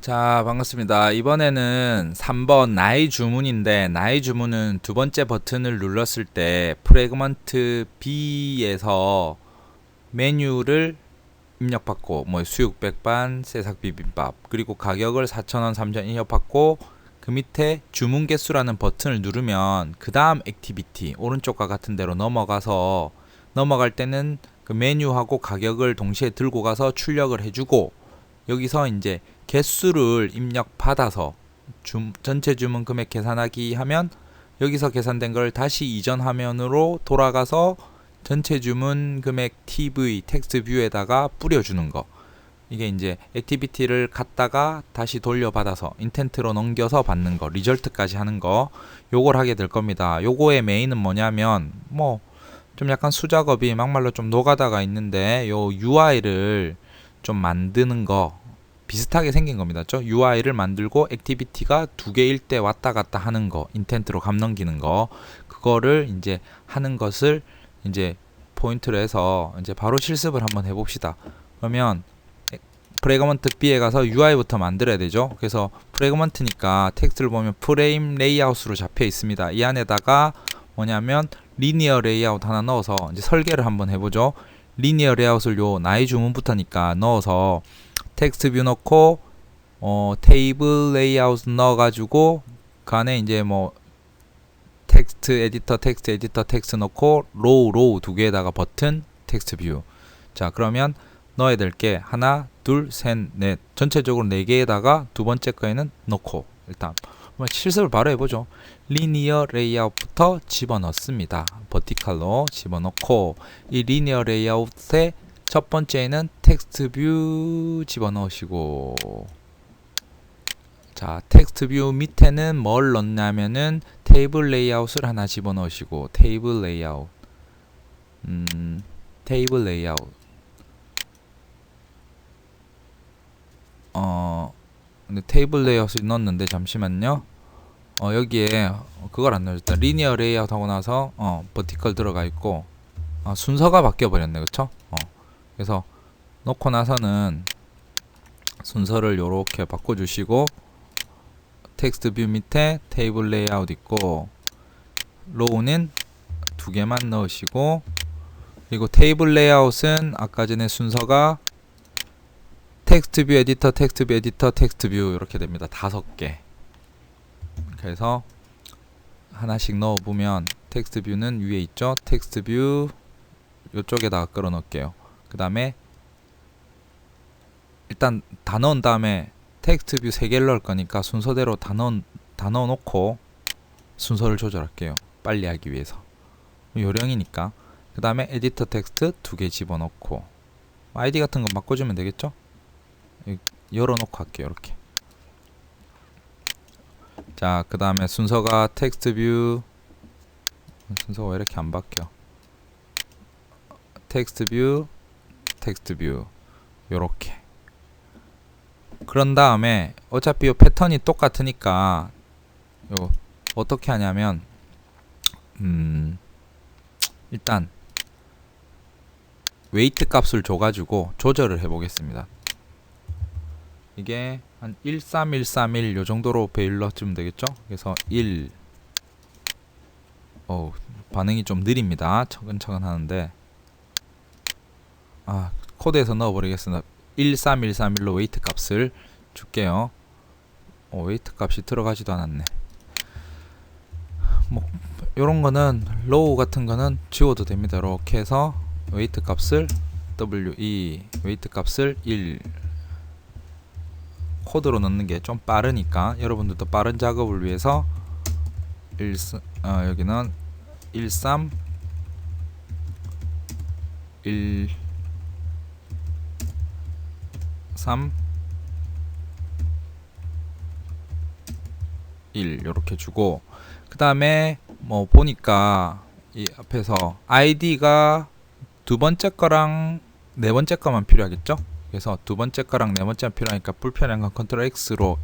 자, 반갑습니다. 이번에는 3번 나의 주문인데, 나의 주문은 두 번째 버튼을 눌렀을 때 프래그먼트 B에서 메뉴를 입력받고, 뭐 수육 백반, 새싹 비빔밥, 그리고 가격을 4,000원, 3,000원 입력받고, 그 밑에 주문 개수라는 버튼을 누르면 그 다음 액티비티 오른쪽과 같은 데로 넘어가서, 넘어갈 때는 그 메뉴하고 가격을 동시에 들고 가서 출력을 해주고, 여기서 이제 개수를 입력받아서 전체 주문 금액 계산하기 하면, 여기서 계산된 걸 다시 이전 화면으로 돌아가서 전체 주문 금액 TV 텍스트 뷰에다가 뿌려주는 거. 이게 이제 액티비티를 갖다가 다시 돌려받아서 인텐트로 넘겨서 받는 거, 리절트까지 하는 거, 요걸 하게 될 겁니다. 요거의 메인은 뭐냐면, 뭐 좀 약간 수작업이 막말로 좀 노가다가 있는데, 요 UI를 좀 만드는 거 비슷하게 생긴 겁니다. UI를 만들고 액티비티가 두 개일 때 왔다 갔다 하는 거, 인텐트로 감 넘기는 거, 그거를 이제 하는 것을 이제 포인트로 해서 이제 바로 실습을 한번 해봅시다. 그러면 프래그먼트 B에 가서 UI부터 만들어야 되죠. 그래서 프래그먼트니까 텍스트를 보면 프레임 레이아웃으로 잡혀 있습니다. 이 안에다가 뭐냐면 리니어 레이아웃 하나 넣어서 이제 설계를 한번 해보죠. 리니어 레이아웃을 요 나의 주문부터니까 넣어서 텍스트 뷰 넣고 테이블 레이아웃 넣어가지고 그 안에 이제 뭐 텍스트 에디터 텍스트 넣고 로우 두 개에다가 버튼 텍스트 뷰. 자, 그러면 넣어야 될 게 하나, 둘, 셋, 넷, 전체적으로 4개에다가 두 번째 거에는 넣고, 일단 실습을 바로 해보죠. 리니어 레이아웃부터 집어넣습니다. 버티칼로 집어넣고, 이 리니어 레이아웃의 첫 번째는 텍스트 뷰 집어넣으시고, 자, 텍스트 뷰 밑에는 뭘 넣냐면은 테이블 레이아웃을 하나 집어넣으시고, 테이블 레이아웃, 테이블 레이아웃. 근데 테이블 레이아웃을 넣었는데 잠시만요. 여기에 그걸 안 넣어줬다. 리니어 레이아웃 하고 나서 버티컬 들어가 있고, 순서가 바뀌어 버렸네, 그쵸? 그래서 넣고 나서는 순서를 요렇게 바꿔주시고, 텍스트 뷰 밑에 테이블 레이아웃 있고, 로우는 두 개만 넣으시고, 그리고 테이블 레이아웃은 아까 전에 순서가 텍스트 뷰 에디터, 텍스트 뷰 에디터, 텍스트 뷰 이렇게 됩니다. 5개. 그래서 하나씩 넣어보면 텍스트 뷰는 위에 있죠. 텍스트 뷰 이쪽에다가 끌어 넣을게요. 그 다음에 일단 다 넣은 다음에 텍스트 뷰 3개를 넣을 거니까 순서대로 다 넣어놓고 순서를 조절할게요. 빨리 하기 위해서. 요령이니까. 그 다음에 에디터 텍스트 2개 집어넣고, 아이디 같은 거 바꿔주면 되겠죠? 열어놓고 할게요. 이렇게. 자, 그 다음에 순서가 텍스트 뷰, 순서가 왜 이렇게 안 바뀌어? 텍스트 뷰, 요렇게. 그런 다음에 어차피 요 패턴이 똑같으니까 요 어떻게 하냐면, 일단 웨이트 값을 줘가지고 조절을 해보겠습니다. 이게 한 13131 요정도로 배율 넣어주면 되겠죠. 그래서 1, 반응이 좀 느립니다. 차근차근 하는데, 코드에서 넣어버리겠습니다. 13131로 웨이트 값을 줄게요. 웨이트 값이 들어가지도 않았네. 뭐 요런 거는 로우 같은 거는 지워도 됩니다. 이렇게 해서 웨이트 값을 W2, 웨이트 값을 1, 코드로 넣는 게 좀 빠르니까 여러분들도 빠른 작업을 위해서 여기는 13 1 3 1 요렇게 주고, 그 다음에 뭐 보니까 이 앞에서 아이디가 두 번째 거랑 네 번째 거만 필요하겠죠? 그래서 두 번째 거랑 네 번째만 필요하니까 불편한 건 컨트롤 X로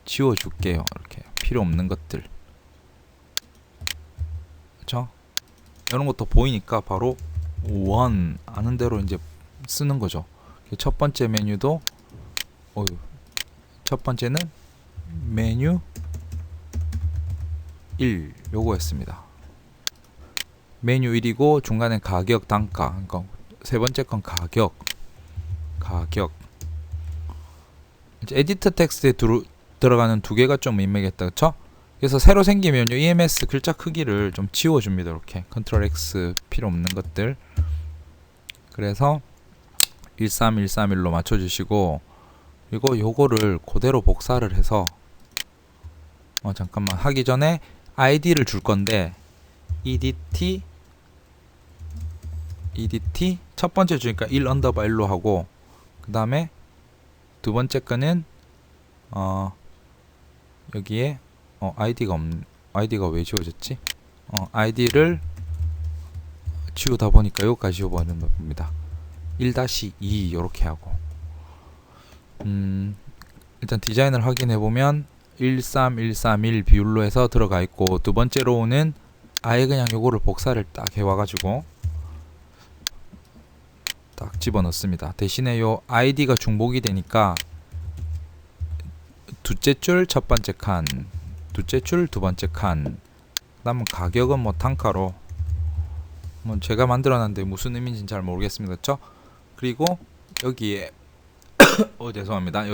지워줄게요. 이렇게 필요 없는 것들, 그렇죠? 이런 것도 보이니까 바로 아는 대로 이제 쓰는 거죠. 첫 번째 메뉴도 첫 번째는 메뉴 1 요거였습니다. 메뉴 1이고 중간에 가격, 단가. 그러니까 세 번째 건 가격. 이제 에디트 텍스트에 들어가는 두 개가 좀 민망했다. 그쵸? 그래서 새로 생긴 메뉴 EMS 글자 크기를 좀 지워줍니다. 이렇게 컨트롤 X 필요 없는 것들. 그래서 13131로 맞춰주시고, 그리고 요거를 그대로 복사를 해서 잠깐만 하기 전에 ID를 줄 건데 EDT 첫 번째 주니까 1 언더바 1로 하고, 그 다음에 두 번째 거는 여기에 아이디가 왜 지워졌지? 아이디를 지우다 보니까 여기까지 지워버리는 겁니다. 1-2 이렇게 하고, 일단 디자인을 확인해 보면 13131 비율로 해서 들어가 있고, 두 번째 로우는 아예 그냥 요거를 복사를 딱 해와가지고 딱 집어넣습니다. 대신에 요 아이디가 중복이 되니까 둘째 줄 첫 번째 칸, 둘째 줄 두 번째 칸, 그다음 가격은 뭐 단가로 제가 만들어놨는데 무슨 의미인지는 잘 모르겠습니다. 그렇죠? 그리고 여기에 죄송합니다.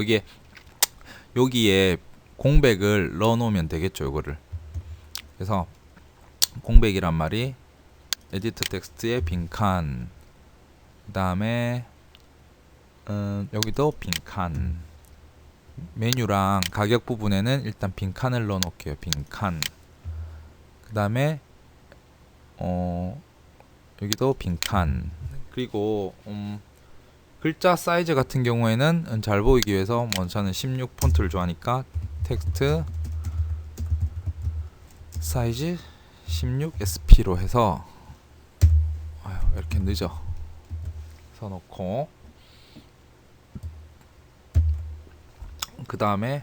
여기에 공백을 넣어 놓으면 되겠죠. 이거를. 그래서 공백이란 말이 에디트 텍스트의 빈칸, 그 다음에 여기도 빈칸, 메뉴랑 가격 부분에는 일단 빈칸을 넣어 놓을게요. 빈칸. 그 다음에 여기도 빈칸. 그리고 글자 사이즈 같은 경우에는 잘 보이기 위해서 저는 16 폰트를 좋아하니까 텍스트 사이즈 16 SP로 해서 이렇게 늦어 써놓고, 그 다음에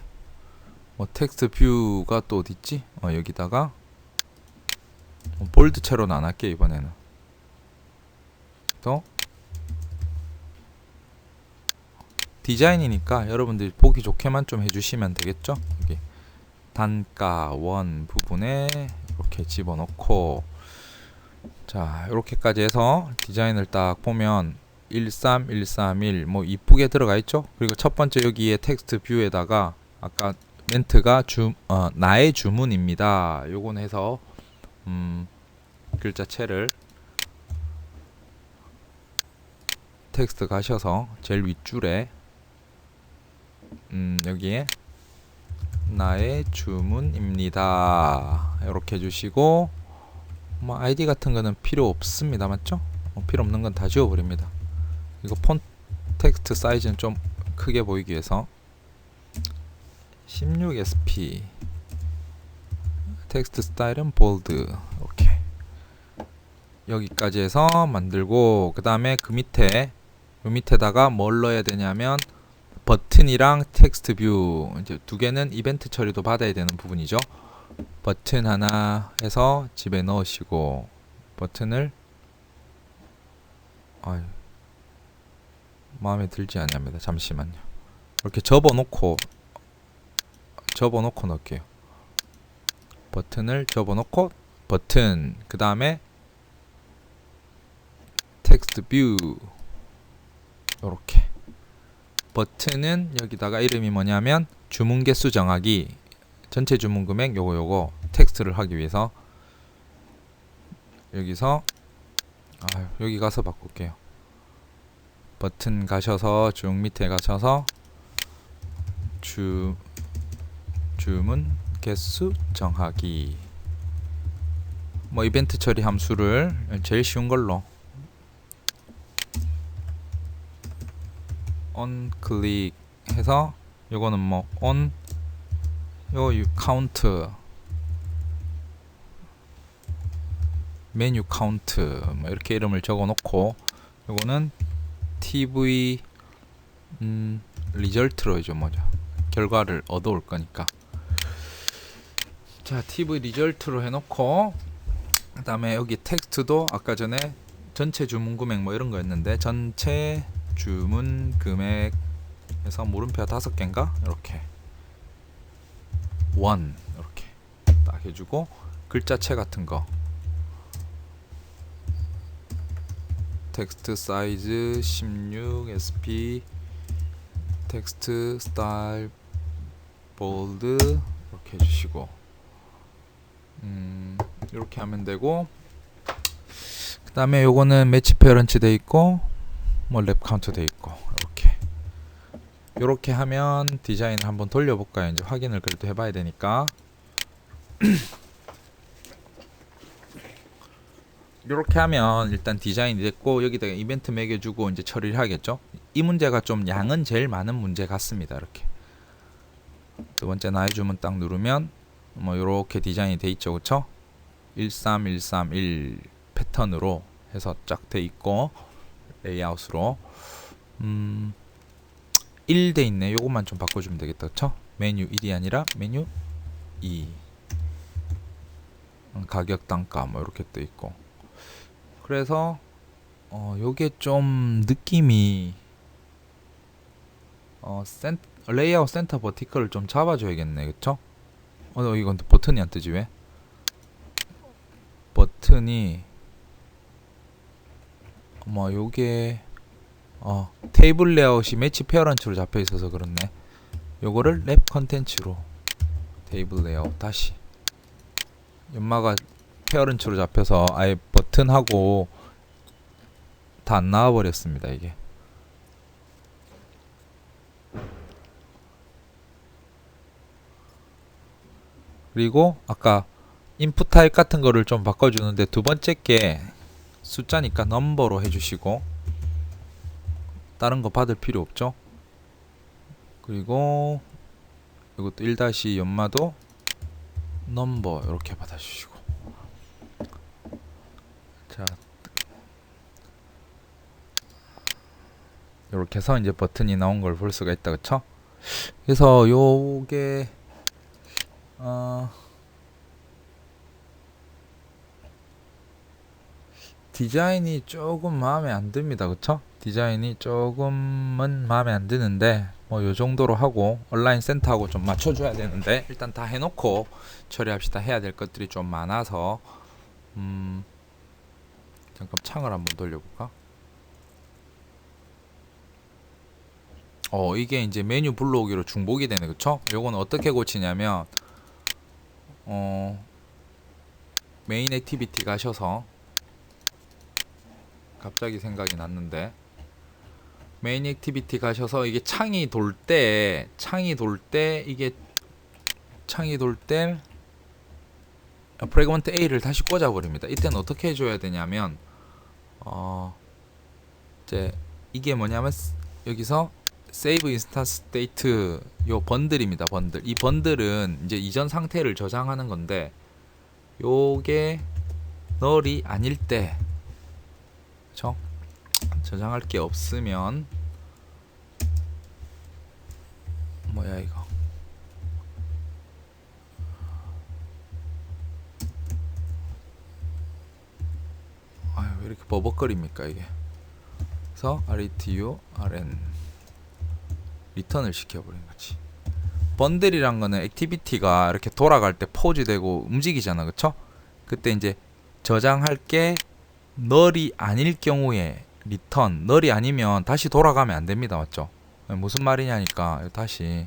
텍스트 뷰가 또 어딨지? 여기다가 볼드 채로는 안 할게요. 이번에는 또 디자인이니까 여러분들이 보기 좋게만 좀 해주시면 되겠죠. 여기 단가 원 부분에 이렇게 집어넣고, 자 이렇게까지 해서 디자인을 딱 보면 13131 뭐 이쁘게 들어가 있죠. 그리고 첫 번째 여기에 텍스트 뷰에다가 아까 멘트가 나의 주문입니다. 요건 해서 글자체를 텍스트 가셔서 제일 윗줄에 여기에 나의 주문입니다 이렇게 해주시고, 뭐 아이디 같은 거는 필요 없습니다. 맞죠? 필요 없는 건 다 지워버립니다. 이거 폰트 텍스트 사이즈는 좀 크게 보이기 위해서 16SP, 텍스트 스타일은 볼드, 이렇게 여기까지 해서 만들고, 그 다음에 그 밑에 요 밑에다가 뭘 넣어야 되냐면 버튼이랑 텍스트 뷰, 이제 두 개는 이벤트 처리도 받아야 되는 부분이죠. 버튼 하나 해서 집에 넣으시고, 버튼을 마음에 들지 않습니다. 잠시만요. 이렇게 접어놓고 넣을게요. 버튼을 접어놓고 버튼, 그 다음에 텍스트 뷰 요렇게. 버튼은 여기다가 이름이 뭐냐면 주문 개수 정하기, 전체 주문 금액 요거 텍스트를 하기 위해서 여기서 여기 가서 바꿀게요. 버튼 가셔서 쭉 밑에 가셔서 주문 개수 정하기, 뭐 이벤트 처리 함수를 제일 쉬운 걸로 on 클릭 해서 요거는 뭐 on 카운트, 메뉴 카운트 뭐 이렇게 이름을 적어 놓고, 요거는 TV 리절트로 이제 결과를 얻어올 거니까, 자 TV 리절트로 해놓고, 그 다음에 여기 텍스트도 아까 전에 전체 주문 금액 뭐 이런 거였는데 전체 주문 금액 해서 물음표 5개인가 이렇게 1 이렇게 딱 해주고 글자체 같은 거 텍스트 사이즈 16 sp 텍스트 스타일 볼드 이렇게 해주시고 이렇게 하면 되고, 그 다음에 요거는 매치 페어런츠 돼 있고 뭐 랩 카운트 돼 있고 요렇게 하면 디자인을 한번 돌려볼까요? 이제 확인을 그래도 해봐야 되니까. 이렇게 하면 일단 디자인이 됐고 여기다가 이벤트 매겨주고 이제 처리를 하겠죠. 이 문제가 좀 양은 제일 많은 문제 같습니다. 이렇게 두 번째 나의 주문 딱 누르면 뭐 요렇게 디자인이 돼 있죠, 그쵸? 13131 패턴으로 해서 쫙 돼 있고 레이아웃으로 1 돼 있네. 요것만 좀 바꿔주면 되겠다, 그쵸? 메뉴 1이 아니라 메뉴 2 가격 단가 뭐 이렇게 돼 있고. 그래서 요게 좀 느낌이 레이아웃 센터 버티컬을 좀 잡아줘야겠네, 그쵸? 이건 버튼이 안 뜨지 왜? 버튼이 뭐 요게 테이블 레이아웃이 매치 페어런츠로 잡혀 있어서 그렇네. 요거를 랩 컨텐츠로 테이블 레이아웃 다시 연마가 페어런츠로 잡혀서 아예 버튼하고 다 안 나와 버렸습니다, 이게. 그리고 아까 인풋 타입 같은 거를 좀 바꿔주는데 두 번째 게 숫자니까 넘버로 해주시고 다른 거 받을 필요 없죠. 그리고 이것도 1- 연마도 넘버 이렇게 받아주시고. 자, 이렇게 해서 이제 버튼이 나온 걸 볼 수가 있다, 그쵸? 그래서 요게 디자인이 조금 마음에 안 듭니다, 그쵸? 디자인이 조금은 마음에 안 드는데 뭐 요 정도로 하고 온라인 센터하고 좀 맞춰줘야 되는데 일단 다 해놓고 처리합시다. 해야 될 것들이 좀 많아서 잠깐 창을 한번 돌려볼까? 이게 이제 메뉴 불러오기로 중복이 되네, 그쵸? 요건 어떻게 고치냐면 메인 액티비티 가셔서 갑자기 생각이 났는데 메인 액티비티 가셔서 이게 창이 돌 때 프래그먼트 A를 다시 꽂아 버립니다. 이때는 어떻게 해줘야 되냐면 이제 이게 뭐냐면 여기서 Save Instance State 요 번들입니다. 번들. 이 번들은 이제 이전 상태를 저장하는 건데 요게 널이 아닐 때, 그쵸? 저장할 게 없으면 뭐야 이거? 아유, 왜 이렇게 버벅거립니까 이게? 그래서 retu rn 리턴을 시켜버린 거지. 번들이란 거는 액티비티가 이렇게 돌아갈 때 포즈되고 움직이잖아, 그쵸? 그때 이제 저장할 게 널이 아닐 경우에 리턴, 널이 아니면 다시 돌아가면 안 됩니다, 맞죠? 무슨 말이냐니까 다시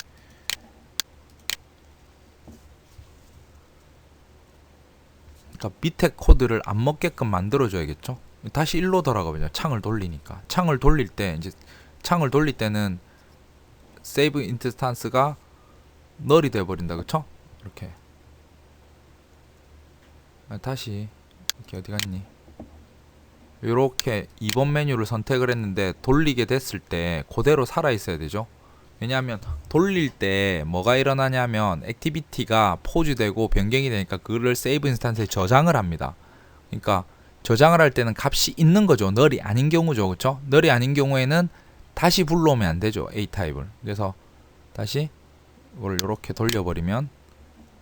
그러니까 밑에 코드를 안 먹게끔 만들어 줘야겠죠? 다시 1로 돌아가거든요. 창을 돌리니까. 창을 돌릴 때는 세이브 인스탄스가 널이 돼 버린다, 그쵸? 이렇게 다시 이렇게 어디 갔니? 이렇게 2번 메뉴를 선택을 했는데 돌리게 됐을 때 그대로 살아 있어야 되죠. 왜냐하면 돌릴 때 뭐가 일어나냐면 액티비티가 포즈되고 변경이 되니까 그걸 세이브 인스탄스에 저장을 합니다. 그러니까 저장을 할 때는 값이 있는 거죠. 널이 아닌 경우죠, 그렇죠? 널이 아닌 경우에는 다시 불러오면 안 되죠, A 타입을. 그래서 다시 이걸 이렇게 돌려버리면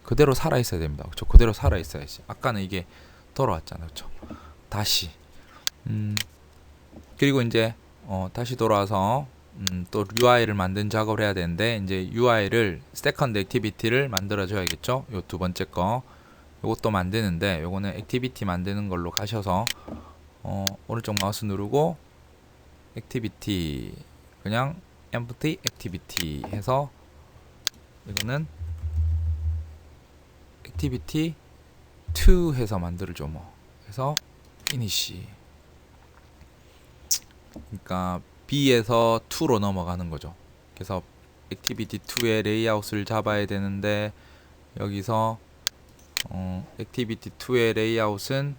그대로 살아 있어야 됩니다, 그렇죠? 그대로 살아 있어야지. 아까는 이게 돌아왔잖아요, 그렇죠? 다시 그리고 이제 다시 돌아와서 또 UI를 만든 작업을 해야 되는데 이제 UI를 세컨드 액티비티를 만들어 줘야겠죠. 요 두 번째 거 요것도 만드는데 요거는 액티비티 만드는 걸로 가셔서 오른쪽 마우스 누르고 액티비티 그냥 empty activity 해서 이거는 액티비티 2 해서 만들죠. 뭐 해서 finish. 그러니까 B에서 2로 넘어가는 거죠. 그래서 액티비티 2의 레이아웃을 잡아야 되는데 여기서 액티비티 2의 레이아웃은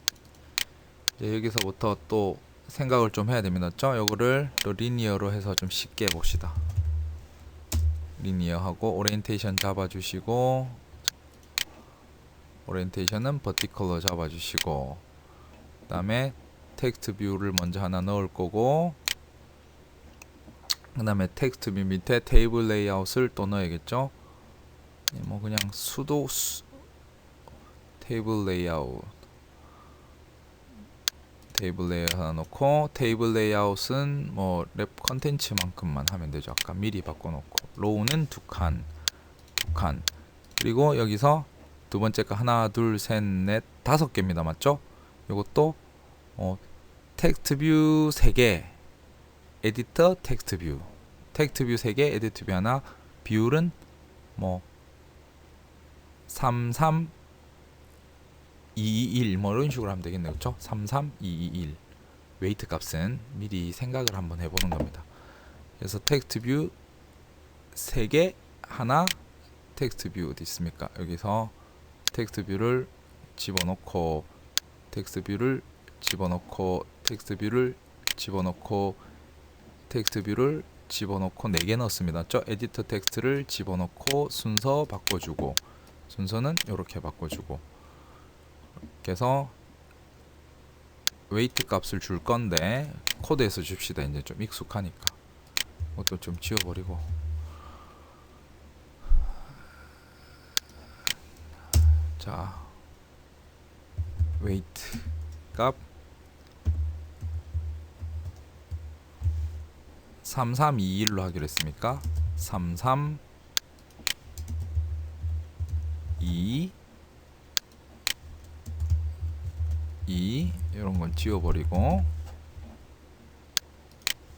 이제 여기서부터 또 생각을 좀 해야 됩니다. 요거를 또 리니어로 해서 좀 쉽게 봅시다. 리니어하고 오리엔테이션 잡아주시고 오리엔테이션은 버티컬로 잡아주시고 그 다음에 텍스트 뷰를 먼저 하나 넣을 거고 그 다음에 텍스트 뷰 밑에 테이블 레이아웃을 또 넣어야겠죠. 뭐 그냥 수도 테이블 레이아웃 하나 넣고 테이블 레이아웃은 뭐 랩 컨텐츠만큼만 하면 되죠. 아까 미리 바꿔놓고 로우는 두 칸 그리고 여기서 두 번째 거 하나 둘 셋 넷 다섯 개입니다. 맞죠? 요것도 텍스트 뷰 3개 에디터 텍스트 뷰 3개 에디터 뷰 하나 비율은 뭐 33221 뭐 이런 식으로 하면 되겠네요. 그렇죠? 33221 웨이트 값은 미리 생각을 한번 해보는 겁니다. 그래서 텍스트 뷰 3개 하나 텍스트 뷰 어디 있습니까? 여기서 텍스트 뷰를 집어넣고 텍스트 뷰를 집어넣고 텍스트 뷰를 집어넣고 텍스트 뷰를 집어넣고 4개 넣었습니다. 에디터 텍스트를 집어넣고 순서 바꿔주고 순서는 이렇게 바꿔주고 그래서 웨이트 값을 줄 건데 코드에서 줍시다. 이제 좀 익숙하니까 이것도 좀 지워버리고 자 웨이트 값 3321로 하기로 했습니까? 332 이런 건 지워버리고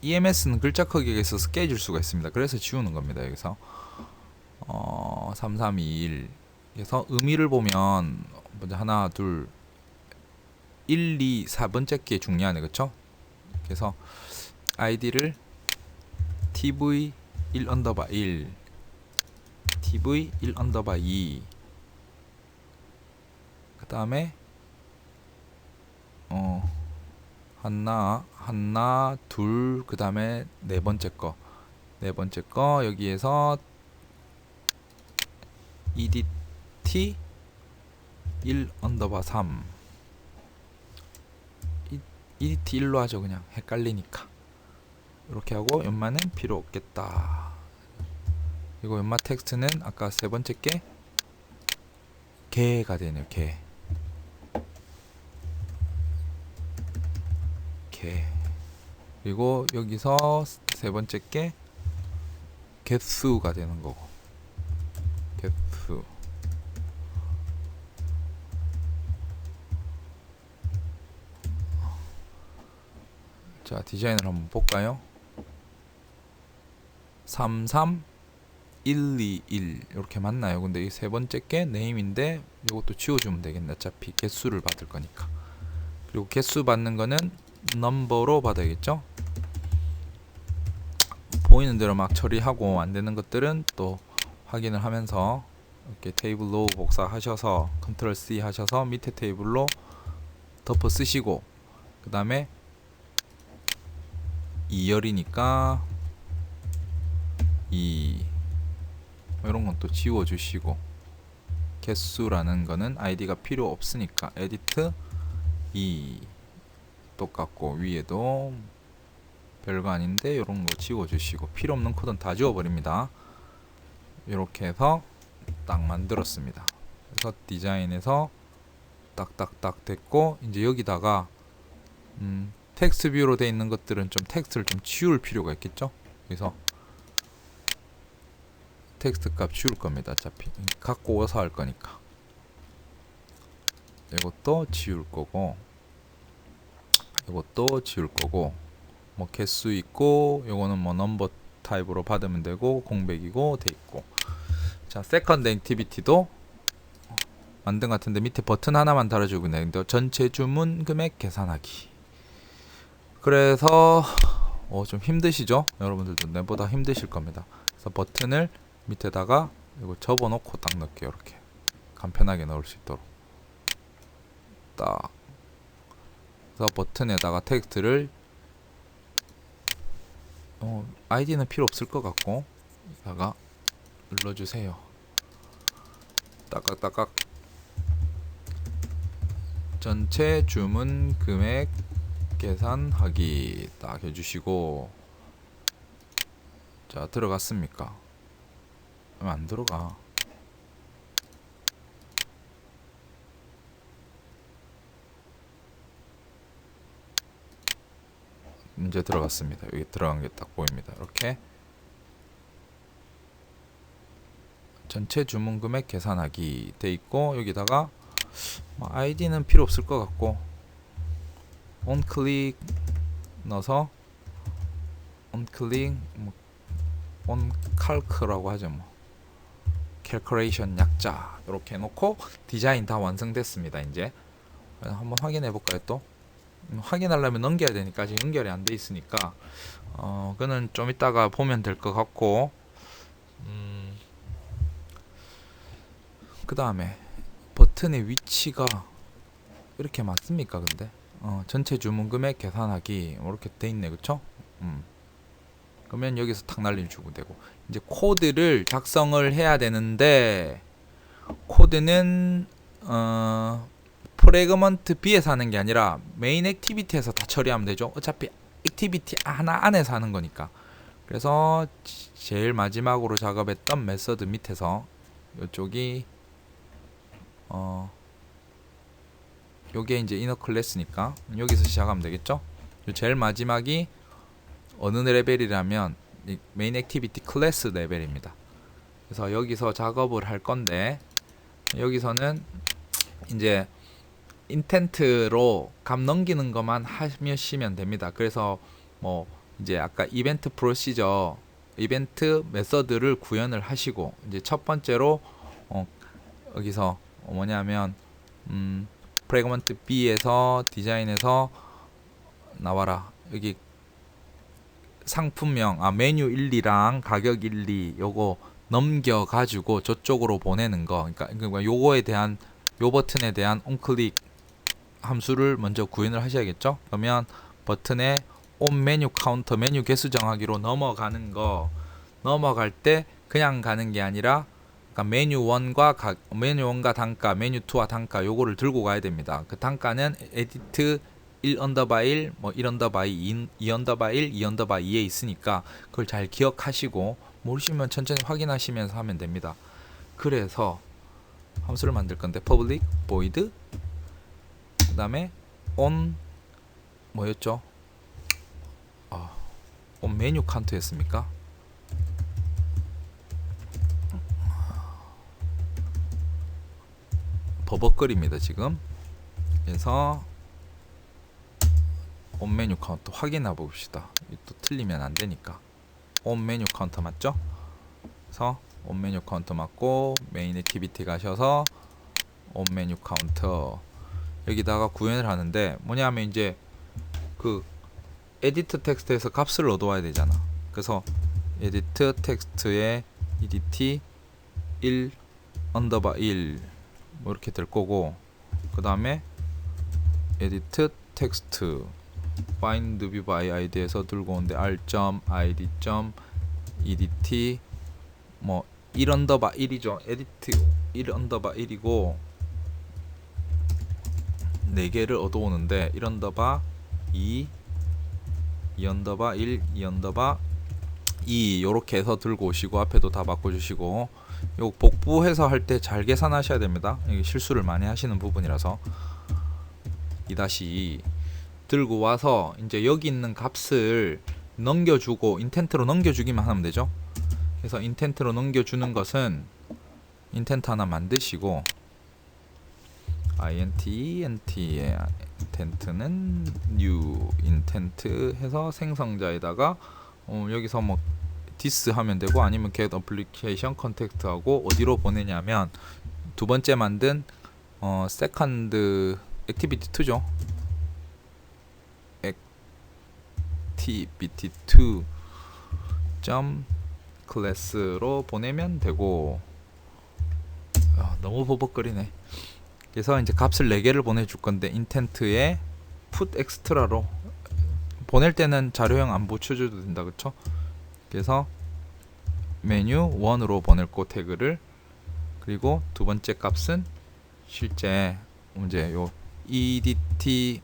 EMS는 글자 크기가 있어서 깨질 수가 있습니다. 그래서 지우는 겁니다. 여기서 3321 그래서 의미를 보면 먼저 하나 둘 1, 2, 4번째 게 중요하네. 그쵸? 그래서 id를 tv 1 언더바 1 tv 1 언더바 2 그 다음에 하나 둘 그 다음에 네 번째 거 여기에서 edt 1 언더바 3 edt 1로 하죠. 그냥 헷갈리니까 이렇게 하고 연마는 필요 없겠다. 그리고 연마 텍스트는 아까 세 번째 게 개가 되네요. 개 그리고 여기서 세 번째 게 개수가 되는 거고 개수 자 디자인을 한번 볼까요? 33121 이렇게 맞나요? 근데 이 세 번째 게 네임인데 이것도 지워주면 되겠네. 어차피 개수를 받을 거니까. 그리고 개수 받는 거는 넘버로 받아야겠죠? 보이는 대로 막 처리하고 안 되는 것들은 또 확인을 하면서 이렇게 테이블 로우 복사하셔서 컨트롤 C 하셔서 밑에 테이블로 덮어 쓰시고 그 다음에 2열이니까 2 이런 건 또 지워주시고 개수라는 거는 아이디가 필요 없으니까 에디트 2 똑같고 위에도 별거 아닌데 이런 거 지워주시고 필요 없는 코드는 다 지워버립니다. 이렇게 해서 딱 만들었습니다. 그래서 디자인에서 딱딱딱 됐고 이제 여기다가 텍스트 뷰로 되어 있는 것들은 좀 텍스트를 좀 지울 필요가 있겠죠. 여기서 텍스트 값 지울 겁니다. 어차피 갖고 와서 할 거니까 이것도 지울 거고 이것도 지울 거고 뭐 개수 있고 요거는 뭐 넘버 타입으로 받으면 되고 공백이고 돼 있고. 자, 세컨드 액티비티도 만든 것 같은데 밑에 버튼 하나만 달아주고 있는데 전체 주문 금액 계산하기. 그래서 좀 힘드시죠? 여러분들도 내보다 힘드실 겁니다. 그래서 버튼을 밑에다가 이거 접어놓고 딱 넣을게요. 이렇게 간편하게 넣을 수 있도록 딱. 그래서 버튼에다가 텍스트를 아이디는 필요 없을 것 같고 여기다가 눌러주세요. 따깍따깍. 전체 주문 금액 계산하기 딱 해주시고. 자, 들어갔습니까? 왜 안 들어가? 이제 들어갔습니다. 여기 들어간 게 딱 보입니다. 이렇게 전체 주문 금액 계산하기 돼 있고 여기다가 아이디는 필요 없을 것 같고 onClick 넣어서 onClick onCalc라고 하죠. 뭐 calculation 약자 이렇게 해놓고 디자인 다 완성됐습니다. 이제 한번 확인해 볼까요? 또 확인하려면 넘겨야 되니까 아직 연결이 안 돼 있으니까 그는 좀 이따가 보면 될 것 같고. 그 다음에 버튼의 위치가 이렇게 맞습니까? 근데 전체 주문 금액 계산하기 이렇게 돼 있네, 그쵸? 그러면 여기서 탁 날려주고 되고. 이제 코드를 작성을 해야 되는데 코드는 프래그먼트 B에서 하는 게 아니라 메인 액티비티에서 다 처리하면 되죠. 어차피 액티비티 하나 안에서 하는 거니까. 그래서 제일 마지막으로 작업했던 메서드 밑에서 이쪽이 요게 이제 이너 클래스니까 여기서 시작하면 되겠죠. 제일 마지막이 어느 레벨이라면 이 메인 액티비티 클래스 레벨입니다. 그래서 여기서 작업을 할 건데 여기서는 이제 인텐트로 값 넘기는 것만 하시면 됩니다. 그래서 뭐 이제 아까 이벤트 프로시저 이벤트 메서드를 구현을 하시고 이제 첫 번째로 여기서 뭐냐면 프래그먼트 B에서 디자인에서 나와라. 여기 상품명 메뉴 1, 2랑 가격 1, 2 요거 넘겨 가지고 저쪽으로 보내는 거. 그러니까 요거에 대한 요 버튼에 대한 onClick 함수를 먼저 구현을 하셔야겠죠. 그러면 버튼에 on 메뉴 카운터 메뉴 개수 정하기로 넘어가는 거. 넘어갈 때 그냥 가는 게 아니라 그러니까 메뉴 1과 단가, 메뉴 2와 단가 요거를 들고 가야 됩니다. 그 단가는 에디트 1_1, 뭐 1_2, 2_1, 2_2에 있으니까 그걸 잘 기억하시고 모르시면 천천히 확인하시면서 하면 됩니다. 그래서 함수를 만들 건데 public void 그다음에 on 뭐였죠? on 메뉴 카운트였습니까? 버벅거립니다 지금. 그래서 on 메뉴 카운트 확인해 봅시다. 또 틀리면 안 되니까. on 메뉴 카운트 맞죠? 그래서 on 메뉴 카운트 맞고 메인 액티비티 가셔서 on 메뉴 카운터 여기다가 구현을 하는데 뭐냐면 이제 그 에디트 텍스트에서 값을 얻어와야 되잖아. 그래서 에디트 텍스트에 edt 1_1 뭐 이렇게 될 거고 그 다음에 에디트 텍스트 find view by id에서 들고 오는데 r.id.edt 뭐 1_1이죠. 에디트 1_1이고 4개를 얻어오는데 1_2 2_1 2_2 요렇게 해서 들고 오시고 앞에도 다 바꿔주시고 요 복부해서 할 때 잘 계산하셔야 됩니다. 이게 실수를 많이 하시는 부분이라서 2-2 들고 와서 이제 여기 있는 값을 넘겨주고 인텐트로 넘겨주기만 하면 되죠. 그래서 인텐트로 넘겨주는 것은 인텐트 하나 만드시고 int의 인텐트는 new 인텐트 해서 생성자에다가 여기서 뭐 this 하면 되고 아니면 get application context 하고 어디로 보내냐면 두 번째 만든 second activity 2죠. activity 2 class로 보내면 되고 너무 버벅거리네. 그래서 이제 값을 4개를 보내줄 건데 intent에 put extra로 보낼 때는 자료형 안 붙여줘도 된다, 그쵸? 그래서 메뉴 1으로 보낼 거 태그를, 그리고 두 번째 값은 실제 이제 요 edt1에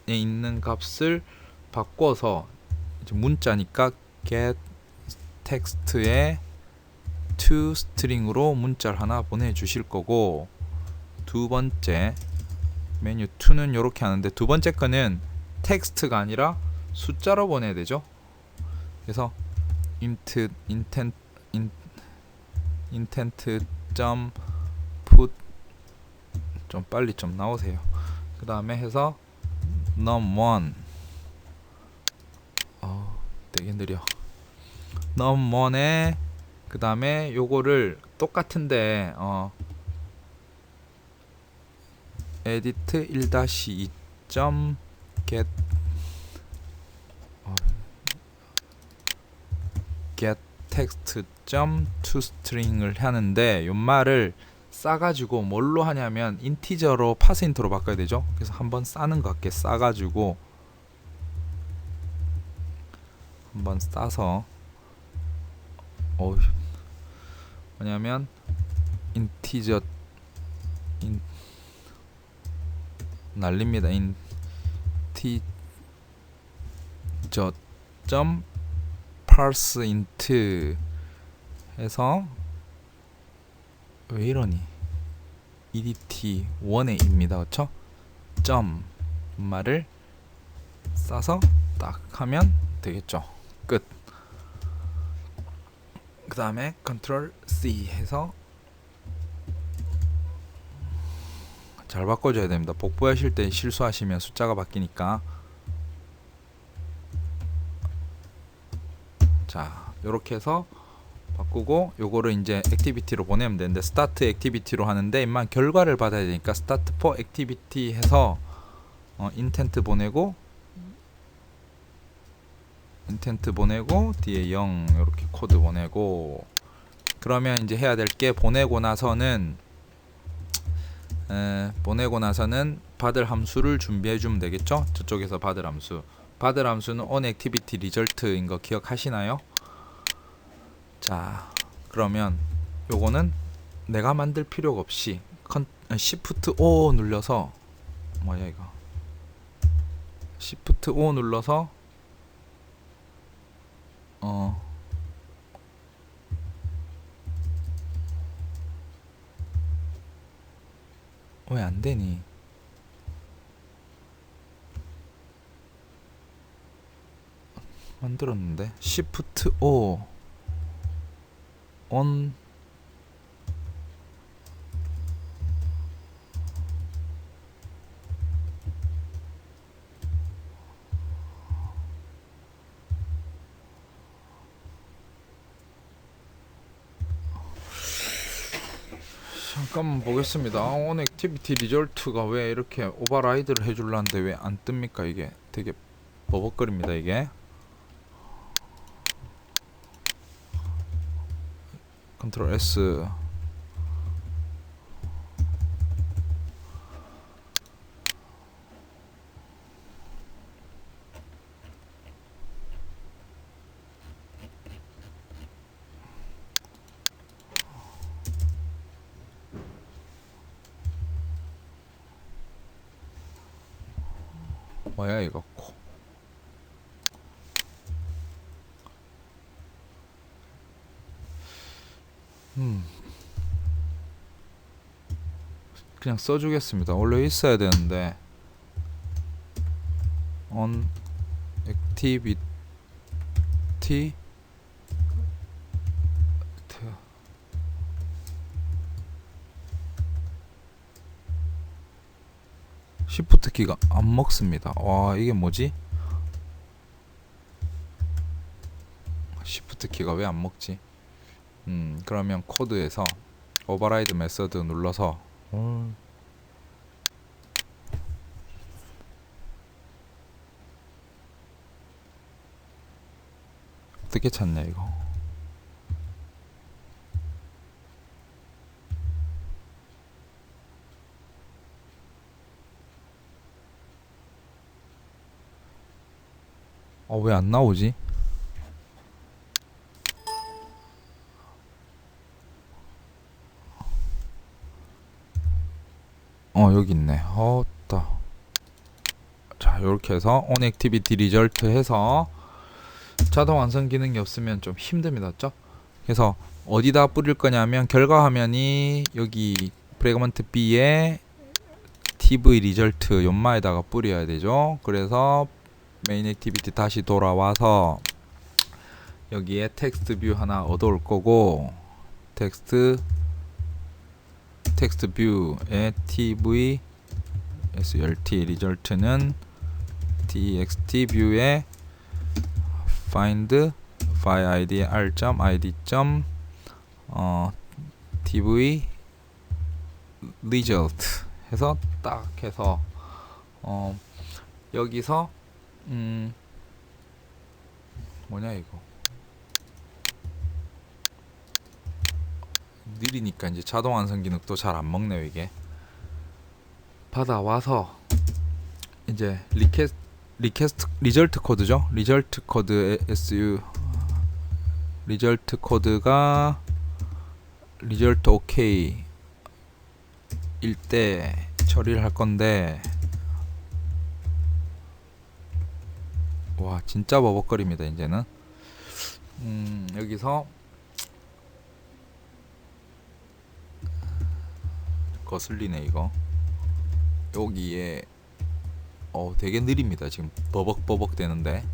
있는 값을 바꿔서 이제 문자니까 get text에 to string으로 문자를 하나 보내주실 거고, 두 번째 메뉴 2는 이렇게 하는데 두 번째 거는 텍스트가 아니라 숫자로 보내야 되죠. 그래서 intent put 좀 빨리 좀 나오세요. 그 다음에 해서 num1 되게 느려. num1에 그 다음에 요거를 똑같은데 edit 1-2 get text to string을 하는데 요 말을 싸가지고 뭘로 하냐면 인티저로 파스인트로 바꿔야 되죠. 그래서 한번 싸는 것 같게 싸가지고 한번 싸서 뭐냐면 인티저 날립니다. 인티저 parseInt 해서 왜 이러니 edt1에 입니다. 그쵸? 말을 싸서 딱 하면 되겠죠. 끝. 그 다음에 Ctrl C 해서 잘 바꿔줘야 됩니다. 복구하실 때 실수하시면 숫자가 바뀌니까. 자, 요렇게 해서 바꾸고 요거를 이제 액티비티로 보내면 되는데 스타트 액티비티로 하는데 임만 결과를 받아야 되니까 스타트 포 액티비티 해서 인텐트 보내고 뒤에 0 이렇게 코드 보내고, 그러면 이제 해야 될 게 보내고 나서는 받을 함수를 준비해 주면 되겠죠. 저쪽에서 받을 함수는 on activity result인 거 기억하시나요? 자, 그러면 요거는 내가 만들 필요가 없이 Shift O 눌러서 뭐야 이거 Shift O 눌러서 왜 안 되니? 만들었는데 Shift O on 잠깐만 보겠습니다. on activity result가 왜 이렇게 오버라이드를 해줄라는데 왜 안 뜹니까? 이게 되게 버벅거립니다. 이게 Ctrl S 뭐야 이거 그냥 써주겠습니다. 원래 있어야 되는데 on 액티비티 시프트 키가 안 먹습니다. 와, 이게 뭐지? 시프트 키가 왜 안 먹지? 그러면 코드에서 오버라이드 메서드 눌러서 어떻게 찾냐 이거? 왜 안 나오지? 여기 있네. 따. 자, 요렇게 해서 on activity result 해서 자동 완성 기능이 없으면 좀 힘듭니다. 그죠? 그래서 어디다 뿌릴 거냐면 결과 화면이 여기 프래그먼트 B에 TV result 연마에다가 뿌려야 되죠. 그래서 메인 액티비티 다시 돌아와서 여기에 텍스트 뷰 하나 얻어올 거고 텍스트 뷰에 TV SRT 리절트는 txt 뷰에 find file id r.id. tv result 해서 딱 해서 여기서 뭐냐 이거 느리니까 이제 자동 완성 기능도 잘 안 먹네요. 이게 받아와서 이제 리퀘스트 리절트 코드죠. 리절트 코드 su 리절트 코드가 리절트 오케이 일 때 처리를 할 건데 와 진짜 버벅거립니다. 이제는 여기서 거슬리네 이거. 여기에 되게 느립니다. 지금 버벅버벅 되는데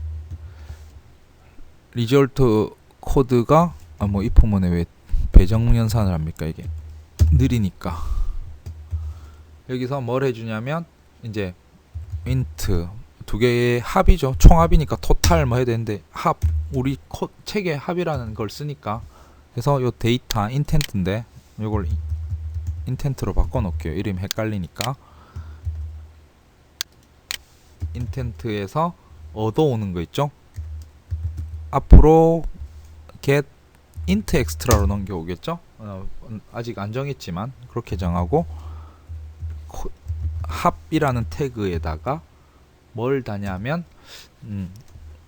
리절트 코드가 이 포문에 왜 배정 연산을 합니까? 이게 느리니까. 여기서 뭘 해주냐면 이제 int 두 개의 합이죠. 총합이니까 토탈 뭐 해야 되는데 합 우리 책의 합이라는 걸 쓰니까 그래서 요 데이터 인텐트인데 요걸 인텐트로 바꿔 놓을게요. 이름 헷갈리니까. 인텐트에서 얻어오는 거 있죠. 앞으로 get int extra로 넘겨오겠죠. 아직 안 정했지만 그렇게 정하고 합이라는 태그에다가 뭘 다냐면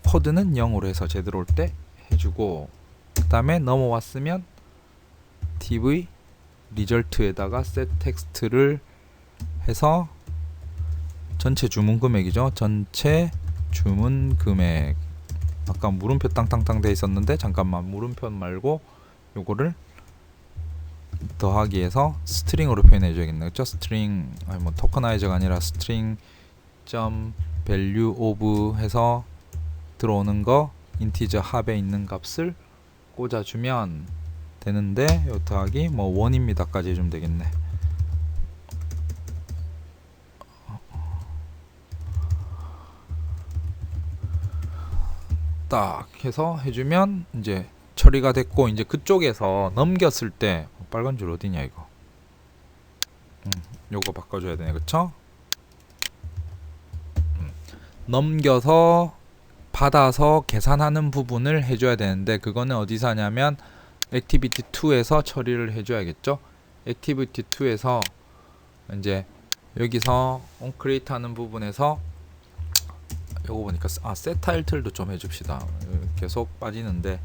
코드는 0으로 해서 제대로 올 때 해주고 그 다음에 넘어왔으면 tv 리절트에다가 set 텍스트를 해서 전체 주문 금액이죠. 전체 주문 금액. 아까 물음표 땅땅땅 돼 있었는데 잠깐만 물음표 말고 요거를 더하기 해서 스트링으로 표현해 줘야겠네. 그렇죠? 스트링 뭐 토커나이저가 아니라 스트링 점 value of 해서 들어오는 거 인티저 합에 있는 값을 꽂아주면 되는데 요 더하기 뭐 1입니다까지 해주면 되겠네. 딱 해서 해주면 이제 처리가 됐고 이제 그쪽에서 넘겼을 때 빨간 줄 어디냐 이거 요거 바꿔줘야 되네. 그쵸? 넘겨서 받아서 계산하는 부분을 해줘야 되는데 그거는 어디서 하냐면 액티비티 2에서 처리를 해줘야겠죠. 액티비티 2에서 이제 여기서 onCreate 하는 부분에서 요거 보니까 set 타이틀도 좀 해줍시다. 계속 빠지는데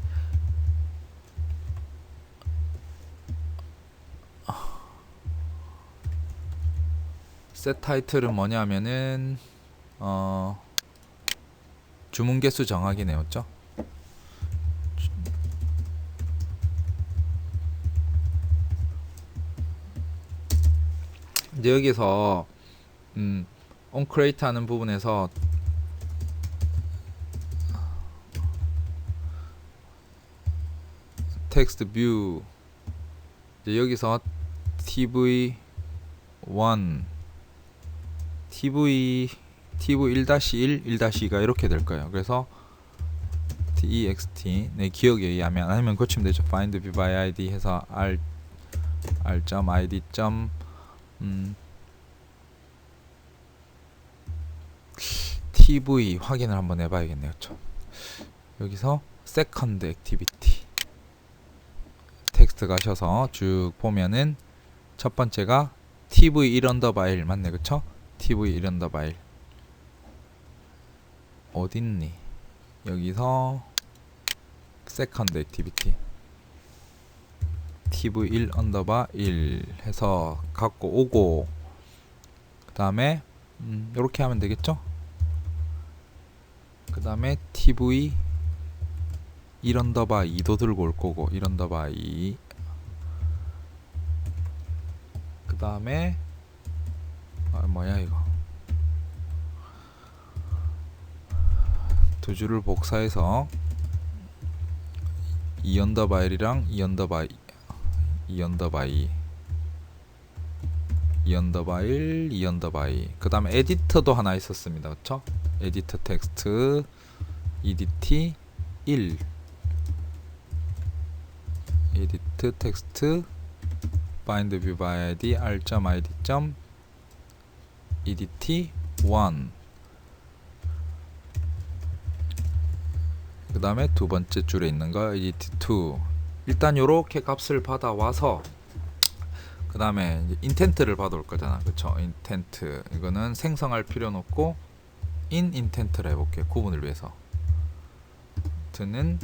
set 타이틀은 뭐냐면은 주문 개수 정하기네요. 맞죠? 이제 여기서 onCreate 하는 부분에서 text view 이제 여기서 tv1 tv1-1 1-2가 이렇게 될 거예요. 그래서 text 내 기억에 의하면 아니면 고치면 되죠. find view by id 해서 r.id. tv 확인을 한번 해봐야겠네요. 여기서 second activity 텍스트 가셔서 쭉 보면은 첫 번째가 tv1 언더바 1 맞네, 그쵸? tv1 언더바 1 어딨니? 여기서 second activity tv1 언더바 1 해서 갖고 오고 그 다음에 요렇게 하면 되겠죠? 그 다음에 tv 1 언더바 2도 들고 올 거고 1 언더바 2 그 다음에 뭐야 이거 두 줄을 복사해서 2 언더바 1이랑 2 언더바 2 2 언더바 2 2 언더바 1 2 언더바 2 그 다음에 에디터도 하나 있었습니다. 그쵸? 에디터 텍스트 edt 1 에디트 텍스트 find view by id r.id. edt 1 그 다음에 두 번째 줄에 있는 거 edt 2 일단 요렇게 값을 받아와서 그 다음에 인텐트를 받아올 거잖아. 그쵸? 인텐트 이거는 생성할 필요는 없고 in intent를 해볼게요. 구분을 위해서 트는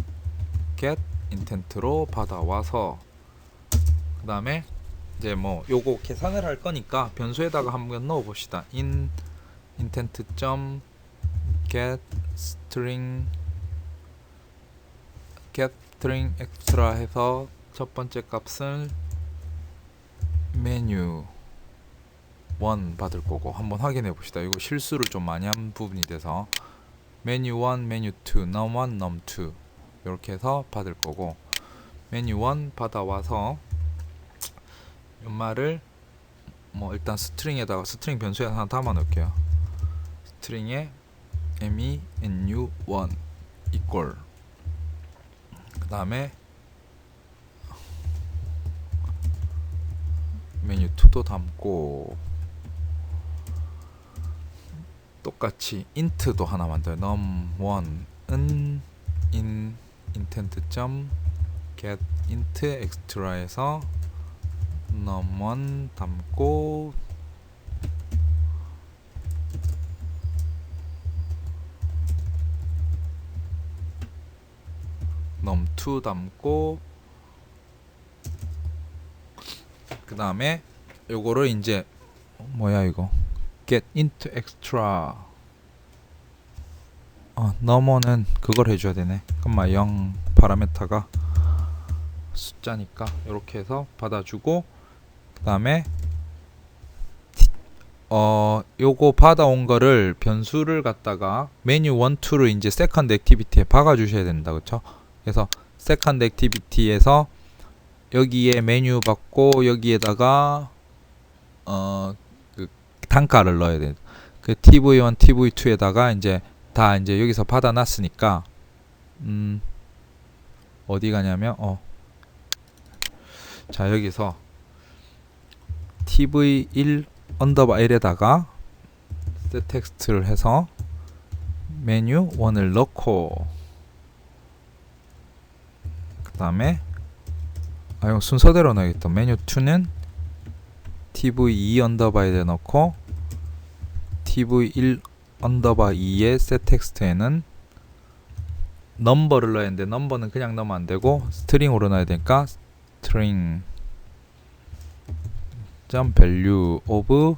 get intent로 받아와서 그 다음에 이제 뭐 요거 계산을 할 거니까 변수에다가 한번 넣어 봅시다. in intent. get string extra 해서 첫 번째 값을 메뉴 1 받을 거고 한번 확인해 봅시다. 이거 실수를 좀 많이 한 부분이 돼서 메뉴 1, 메뉴 2, num1, num2 이렇게 해서 받을 거고 메뉴 1 받아와서 연말을 뭐 일단 스트링에다가 스트링 변수에 하나 담아 놓을게요. 스트링에 menu1 equal 그 다음에 메뉴 2도 담고 똑같이 int도 하나 만들어요. num1은 in intent. get int extra에서 num1 담고 num2 담고 그 다음에 요거를 이제 뭐야 이거 get int extra num1은 그걸 해줘야 되네. 그럼 0 파라메타가 숫자니까 이렇게 해서 받아주고 그 다음에 요거 받아온 거를 변수를 갖다가 메뉴 1, 2를 이제 세컨드 액티비티에 박아 주셔야 된다. 그쵸? 그래서 세컨드 액티비티에서 여기에 메뉴 받고 여기에다가 그 단가를 넣어야 돼. 그 tv1, tv2에다가 이제 다 이제 여기서 받아 놨으니까 어디 가냐면 자 여기서 tv1 언더바 1에다가 set 텍스트를 해서 메뉴 1을 넣고 그 다음에 이거 순서대로 넣어야겠다. 메뉴 2는 tv2 언더바 1에 넣고 tv1 언더바 2의 set 텍스트에는 넘버를 넣어야 되는데 넘버는 그냥 넣으면 안 되고 스트링으로 넣어야 되니까 string value of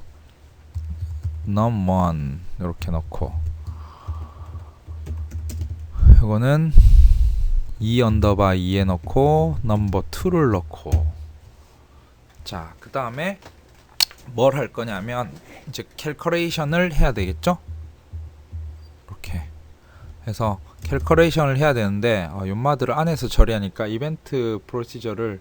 num1 이렇게 넣고 이거는 2 언더바 2에 넣고 넘버 2를 넣고 자 그 다음에 뭘 할 거냐면 이제 캘컬레이션을 해야 되겠죠. 이렇게 해서 캘커레이션을 해야 되는데 연마들을 안에서 처리하니까 이벤트 프로시저를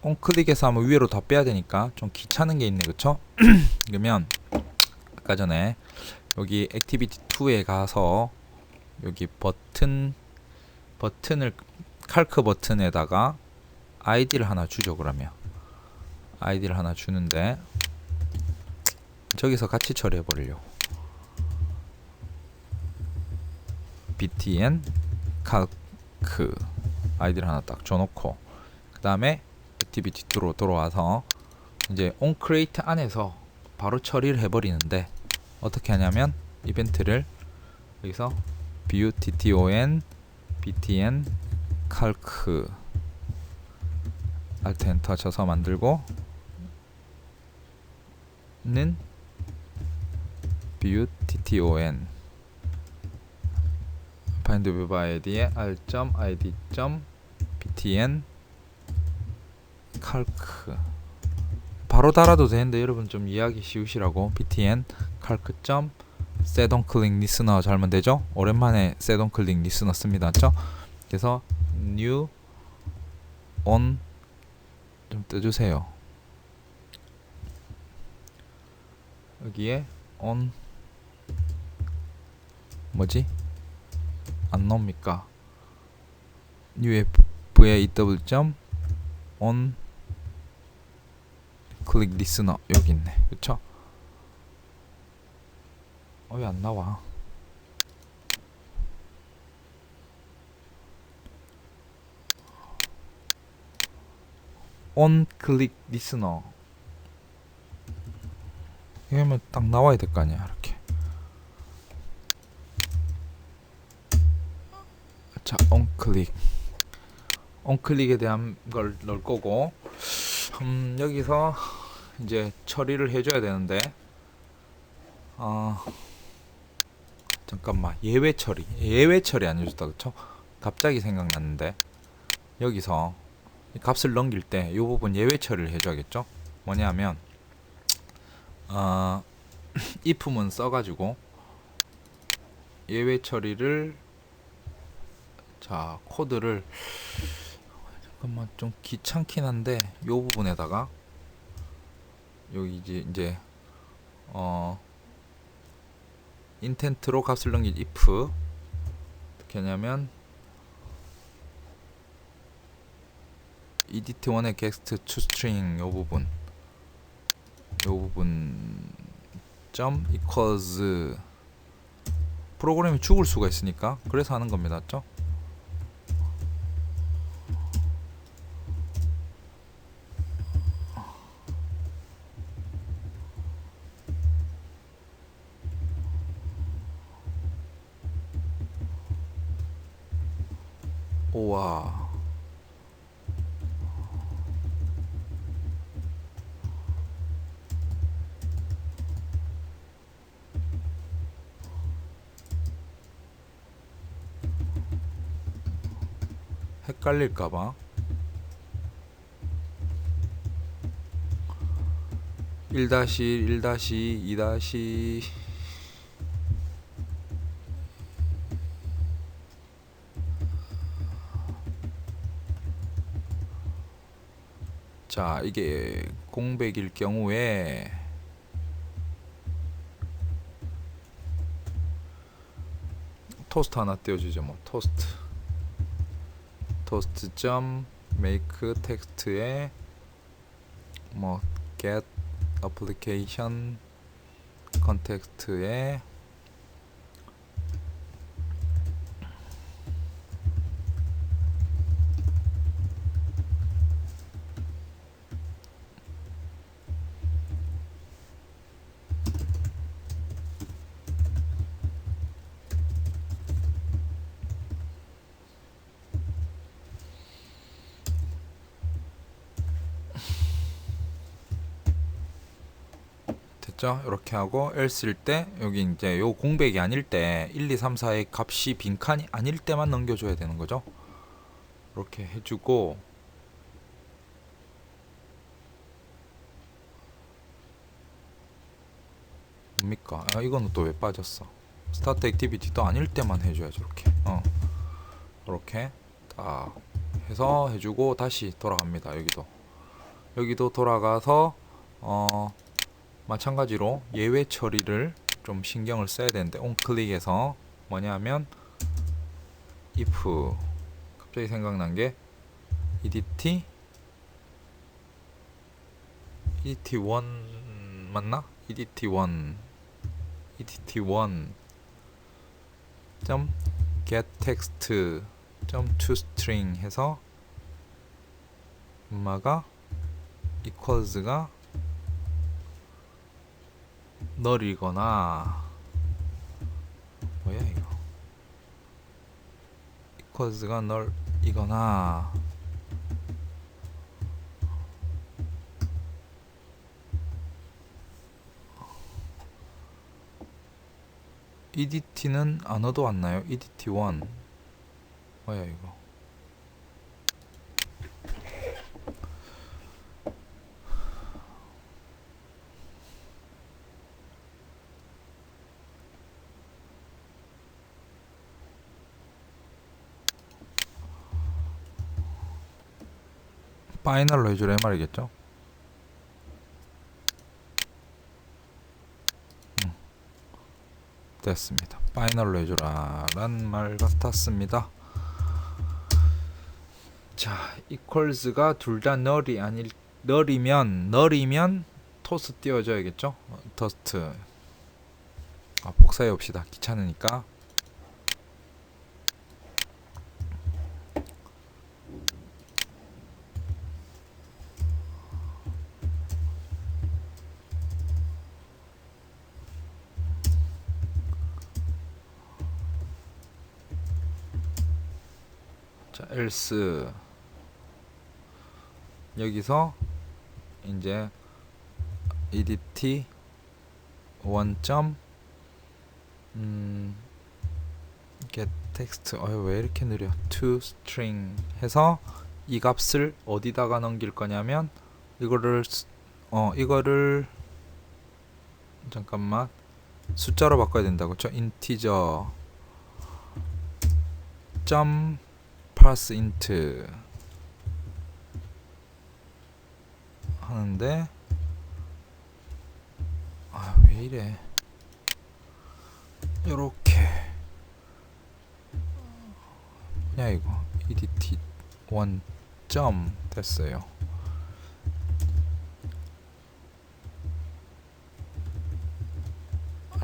onClick에서 하면 위로 다 빼야 되니까 좀 귀찮은 게 있네, 그쵸? 그러면 아까 전에 여기 액티비티 2에 가서 여기 버튼을 칼크 버튼에다가 아이디를 하나 주죠. 그러면 아이디를 하나 주는데 저기서 같이 처리해 버리려고. btn 칼크 아이디를 하나 딱 줘놓고 그 다음에 액티비티 2로 돌아와서 이제 onCreate 안에서 바로 처리를 해버리는데 어떻게 하냐면 이벤트를 여기서 view tton btn calc alt 엔터 쳐서 만들고 는 view tton find view by id에 r.id.btn calc 바로 달아도 되는데 여러분 좀 이해하기 쉬우시라고 btn calc. set on click listener 잘면 되죠? 오랜만에 set on click listener 씁니다. 맞죠? 그래서 new on 좀 떠주세요. 여기에 on 뭐지? 안 나옵니까? new vaw 점 on click listener 여기 있네. 그쵸? 왜 안 나와? on click listener 이러면 딱 나와야 될 거 아니야. 이렇게. 자, on click에 대한 걸 넣을 거고 여기서 이제 처리를 해줘야 되는데 잠깐만 예외 처리 안 해줬다. 그쵸? 갑자기 생각났는데 여기서 값을 넘길 때 이 부분 예외 처리를 해줘야겠죠? 뭐냐면 if문 써가지고 예외 처리를 자 코드를 잠깐만 좀 귀찮긴 한데 이 부분에다가 여기 이제 인텐트로 값을 넘길 if 어떻게 하냐면 edit1의 get toString 요 부분 점 equals 프로그램이 죽을 수가 있으니까 그래서 하는 겁니다. 맞죠? 우와 헷갈릴까봐 1-1 2 자 이게 공백일 경우에 토스트 하나 띄워주죠. 뭐 토스트 점 make 텍스트에 뭐 get application 컨텍스트에 됐죠? 이렇게 하고 else일 때 여기 이제 요 공백이 아닐 때 1, 2, 3, 4의 값이 빈칸이 아닐 때만 넘겨줘야 되는 거죠. 이렇게 해주고 뭡니까? 이거는 또 왜 빠졌어? 스타트 액티비티도 아닐 때만 해줘야지. 이렇게 이렇게 딱 해서 해주고 다시 돌아갑니다. 여기도 돌아가서 마찬가지로 예외 처리를 좀 신경을 써야 되는데, onClick에서 뭐냐면 if, 갑자기 생각난 게 edt1 맞나? edt1 getText toString 해서 엄마가 equals가 null이거나, 뭐야 이거, equals가 null이거나, edt는 안 얻어왔나요? edt1 뭐야 이거. 파이널로 해주라 이 말이겠죠? 됐습니다. 파이널로 해주라 란 말 같았습니다. 자, equals가 둘 다 null이면 토스 띄워줘야겠죠? 더스트. 복사해 봅시다. 귀찮으니까. 자, else 여기서 이제 edt 1점 getText 왜 이렇게 느려? toString 해서 이 값을 어디다가 넘길 거냐면 이거를 잠깐만 숫자로 바꿔야 된다고. 저 integer 점 parseInt 하는데 왜 이래. 요렇게 야 이거 edt 1점 됐어요.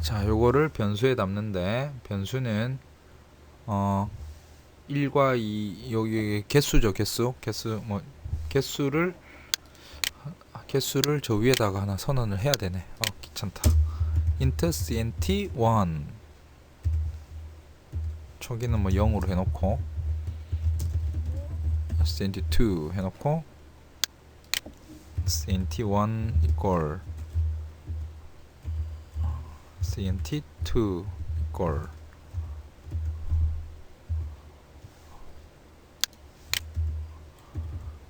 자, 요거를 변수에 담는데, 변수는 1과 2 여기 개수죠. 개수를 저 위에다가 하나 선언을 해야 되네. 귀찮다. int cnt1 초기는 뭐 0으로 해놓고 cnt2 해놓고 cnt1 equal cnt2 equal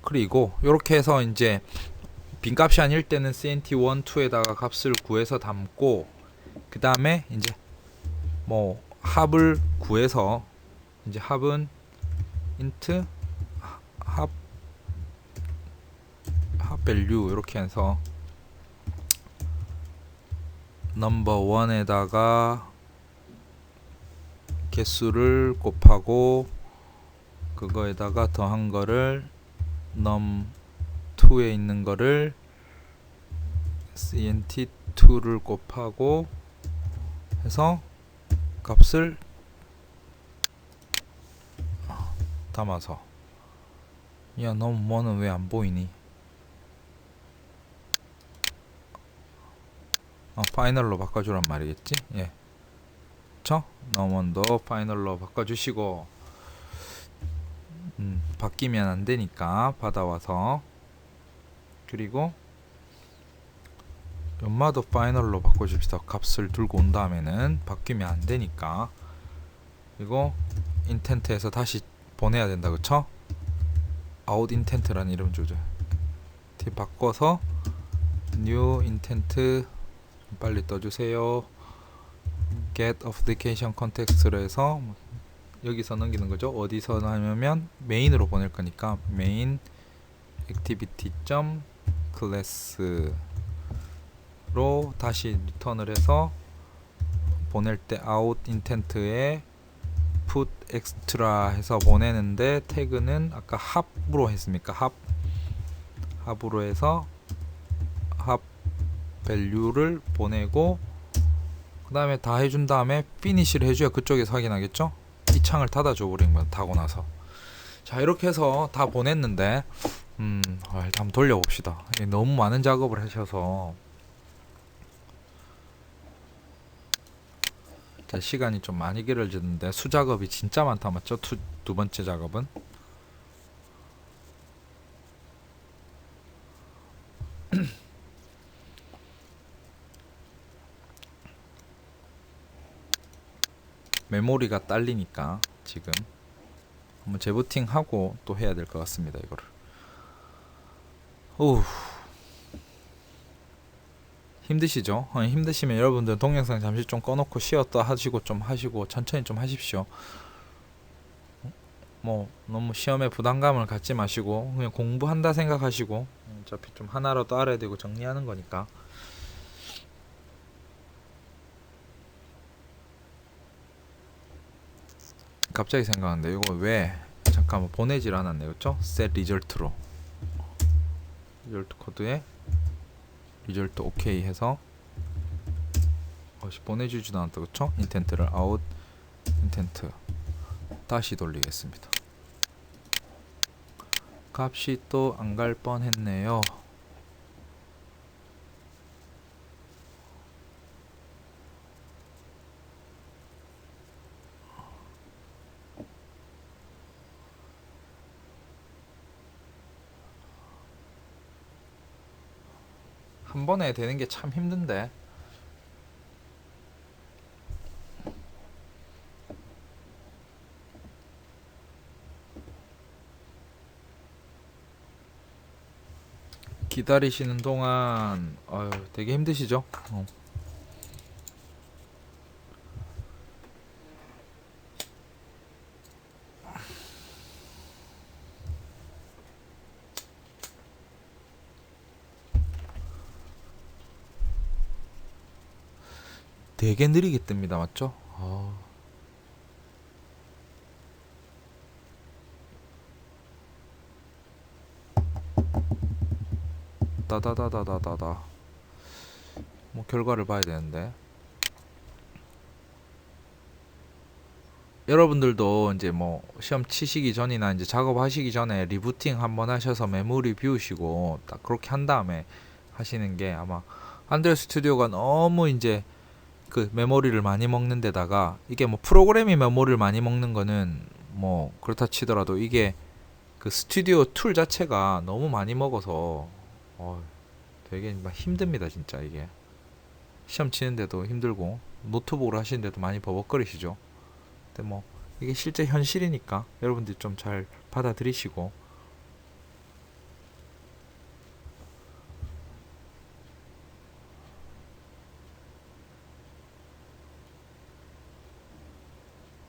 그리고 이렇게 해서 이제 빈값이 아닐 때는 cnt1, 2에다가 값을 구해서 담고, 그 다음에 이제 뭐 합을 구해서 이제 합은 int 합 value 이렇게 해서 넘버 1에다가 개수를 곱하고 그거에다가 더한 거를 num2에 있는 거를 cnt2를 곱하고 해서 값을 담아서. 야, num1은 왜 안 보이니? 파이널로 바꿔주란 말이겠지? 예. 그쵸? num1도 파이널로 바꿔주시고, 바뀌면 안 되니까 받아와서, 그리고 연마도 파이널로 바꿔줍시다. 값을 들고 온 다음에는 바뀌면 안 되니까. 그리고 인텐트에서 다시 보내야 된다. 그쵸? out intent라는 이름 주죠. 바꿔서 new intent 빨리 떠주세요. get application context로 해서 여기서 넘기는 거죠. 어디서 하냐면 메인으로 보낼 거니까 main activity.class로 다시 리턴을 해서 보낼 때 out intent에 put extra 해서 보내는데 태그는 아까 합으로 했습니까? 합으로 해서 합 value를 보내고 그 다음에 다 해준 다음에 finish를 해줘야 그쪽에서 확인하겠죠? 이 창을 닫아줘 버린 거야. 타고 나서. 자, 이렇게 해서 다 보냈는데 일단 한번 돌려봅시다. 너무 많은 작업을 하셔서 자, 시간이 좀 많이 길어지는데 수작업이 진짜 많다 맞죠? 두 번째 작업은 메모리가 딸리니까 지금 한번 재부팅 하고 또 해야 될 것 같습니다. 이거를 힘드시죠? 힘드시면 여러분들 동영상 잠시 좀 꺼놓고 쉬었다 하시고 좀 하시고 천천히 좀 하십시오. 뭐 너무 시험에 부담감을 갖지 마시고 그냥 공부한다 생각하시고 어차피 좀 하나라도 알아야 되고 정리하는 거니까. 갑자기 생각하는데 이거 왜 잠깐만 보내질 않았네. 그쵸? set result로 result 코드에 result OK 해서 보내주지도 않았다. 그쵸? intent를 out intent 다시 돌리겠습니다. 값이 또 안 갈 뻔했네요. 한 번에 되는 게 참 힘든데 기다리시는 동안 되게 힘드시죠? 되게 느리게 뜹니다. 맞죠? 따다다다다다다 뭐 결과를 봐야 되는데 여러분들도 이제 뭐 시험 치시기 전이나 이제 작업하시기 전에 리부팅 한번 하셔서 메모리 비우시고 딱 그렇게 한 다음에 하시는 게 아마 안드로이드 스튜디오가 너무 이제 그 메모리를 많이 먹는 데다가 이게 뭐 프로그램이 메모리를 많이 먹는 거는 뭐 그렇다 치더라도 이게 그 스튜디오 툴 자체가 너무 많이 먹어서 되게 막 힘듭니다. 진짜 이게 시험 치는데도 힘들고 노트북으로 하시는데도 많이 버벅거리시죠. 근데 뭐 이게 실제 현실이니까 여러분들이 좀 잘 받아들이시고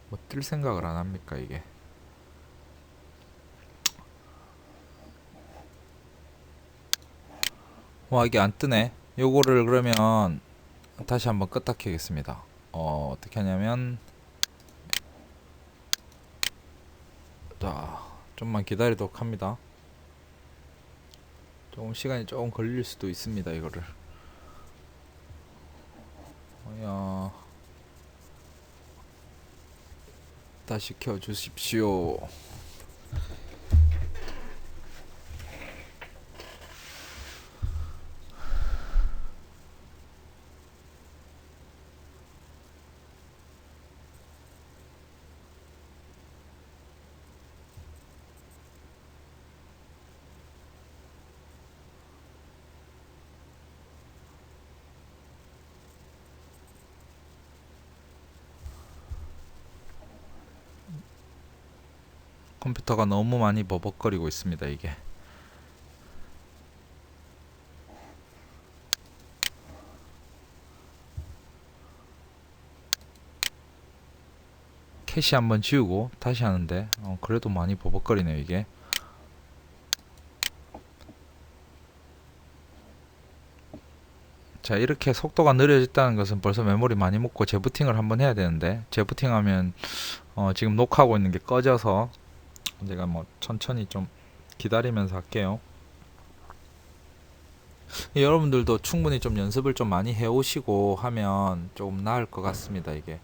뭐 뜰 생각을 안 합니까 이게. 와 이게 안 뜨네. 요거를 그러면 다시 한번 껐다 켜겠습니다. 어떻게 하냐면 자 좀만 기다리도록 합니다. 조금 시간이 조금 걸릴 수도 있습니다. 이거를 다시 켜주십시오. 컴퓨터가 너무 많이 버벅거리고 있습니다. 이게 캐시 한번 지우고 다시 하는데 그래도 많이 버벅거리네요 이게. 자, 이렇게 속도가 느려졌다는 것은 벌써 메모리 많이 먹고 재부팅을 한번 해야 되는데, 재부팅하면 지금 녹화하고 있는 게 꺼져서 제가 뭐 천천히 좀 기다리면서 할게요. 여러분들도 충분히 좀 연습을 좀 많이 해 오시고 하면 조금 나을 것 같습니다 이게.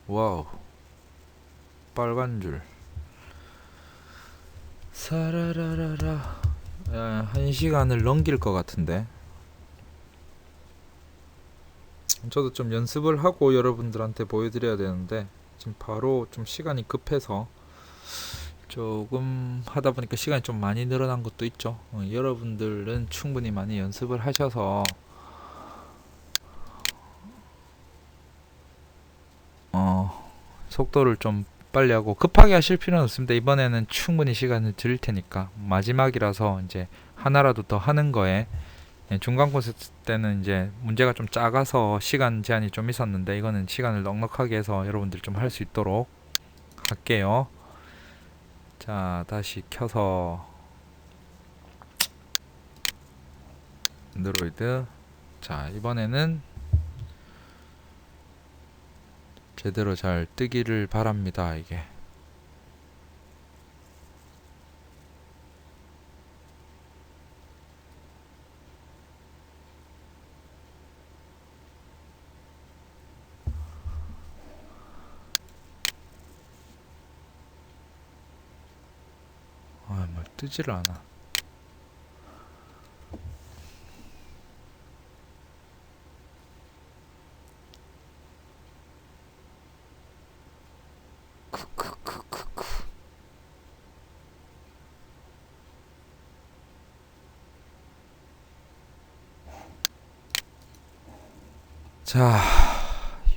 와우, 빨간 줄. 사라라라라. 1시간을 넘길 것 같은데. 저도 좀 연습을 하고 여러분들한테 보여드려야 되는데 지금 바로 좀 시간이 급해서 조금 하다 보니까 시간이 좀 많이 늘어난 것도 있죠. 여러분들은 충분히 많이 연습을 하셔서 속도를 좀 빨리 하고 급하게 하실 필요는 없습니다. 이번에는 충분히 시간을 드릴 테니까 마지막이라서 이제 하나라도 더 하는 거에, 중간 콘서트 때는 이제 문제가 좀 작아서 시간 제한이 좀 있었는데 이거는 시간을 넉넉하게 해서 여러분들 좀 할 수 있도록 할게요. 자, 다시 켜서 안드로이드. 자, 이번에는 제대로 잘 뜨기를 바랍니다 이게. 뭐 뜨지를 않아. 자,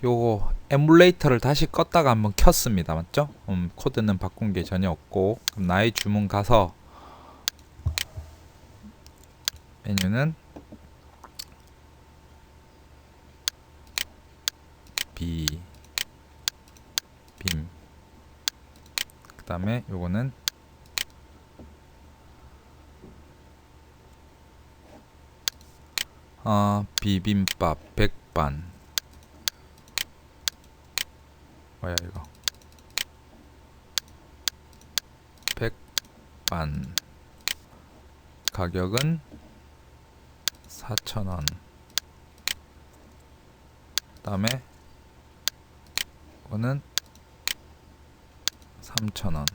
요거 에뮬레이터를 다시 껐다가 한번 켰습니다. 맞죠? 코드는 바꾼 게 전혀 없고. 그럼 나의 주문 가서 메뉴는 빔, 그 다음에 요거는 비빔밥 백반. 뭐야 이거? 백반. 가격은 4,000원. 그 다음에 이거는 3,000원.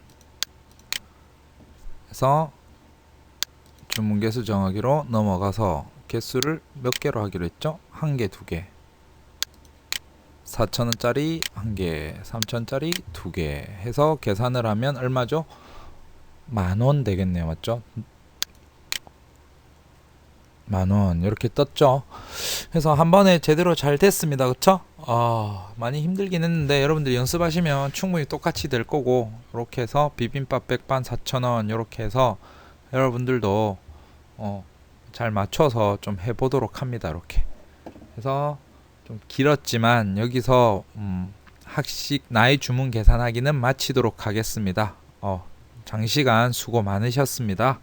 해서 주문 개수 정하기로 넘어가서 개수를 몇 개로 하기로 했죠? 한 개, 두 개. 4,000원짜리 한 개, 3,000원짜리 두 개 해서 계산을 하면 얼마죠? 10,000원 되겠네요. 맞죠? 10,000원 이렇게 떴죠. 그래서 한 번에 제대로 잘 됐습니다. 그쵸? 많이 힘들긴 했는데 여러분들 연습하시면 충분히 똑같이 될 거고, 이렇게 해서 비빔밥 백반 4,000원 이렇게 해서 여러분들도 잘 맞춰서 좀 해보도록 합니다. 이렇게 해서 좀 길었지만 여기서 학식 나의 주문 계산하기는 마치도록 하겠습니다. 장시간 수고 많으셨습니다.